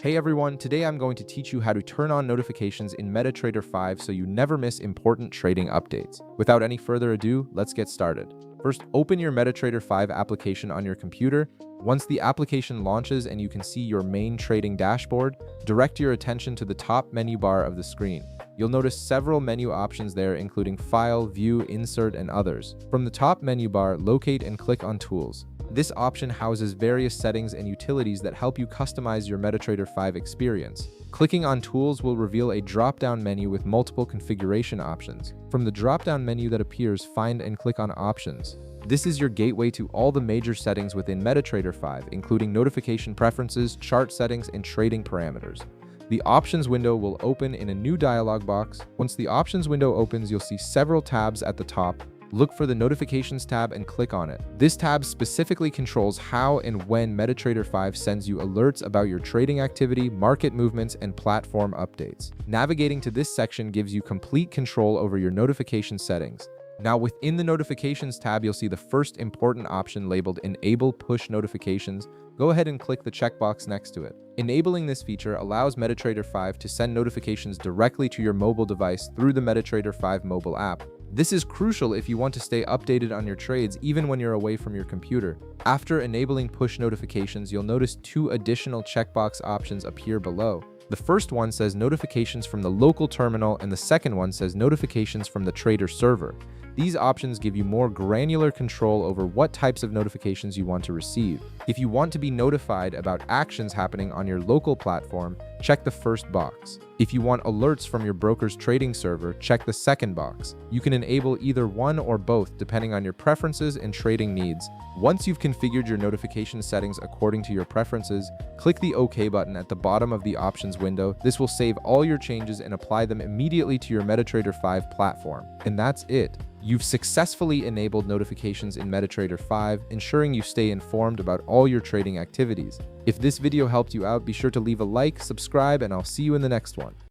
Hey everyone, today I'm going to teach you how to turn on notifications in Metatrader 5 so you never miss important trading updates. Without any further ado, let's get started. First, open your Metatrader 5 application on your computer. Once the application launches and you can see your main trading dashboard, direct your attention to the top menu bar of the screen. You'll notice several menu options there, including File, View, Insert, and others. From the top menu bar, locate and click on Tools. This option houses various settings and utilities that help you customize your Metatrader 5 experience. Clicking on Tools will reveal a drop-down menu with multiple configuration options. From the drop-down menu that appears, find and click on Options. This is your gateway to all the major settings within Metatrader 5, including notification preferences, chart settings, and trading parameters. The Options window will open in a new dialog box. Once the Options window opens, you'll see several tabs at the top. Look for the Notifications tab and click on it. This tab specifically controls how and when Metatrader 5 sends you alerts about your trading activity, market movements, and platform updates. Navigating to this section gives you complete control over your notification settings. Now, within the Notifications tab, you'll see the first important option labeled Enable Push Notifications. Go ahead and click the checkbox next to it. Enabling this feature allows Metatrader 5 to send notifications directly to your mobile device through the Metatrader 5 mobile app. This is crucial if you want to stay updated on your trades even when you're away from your computer. After enabling push notifications, you'll notice two additional checkbox options appear below. The first one says Notifications from the local terminal, and the second one says Notifications from the trader server. These options give you more granular control over what types of notifications you want to receive. If you want to be notified about actions happening on your local platform, check the first box. If you want alerts from your broker's trading server, check the second box. You can enable either one or both depending on your preferences and trading needs. Once you've configured your notification settings according to your preferences, click the OK button at the bottom of the Options window. This will save all your changes and apply them immediately to your Metatrader 5 platform. And that's it. You've successfully enabled notifications in Metatrader 5, ensuring you stay informed about all your trading activities. If this video helped you out, be sure to leave a like, subscribe, and I'll see you in the next one.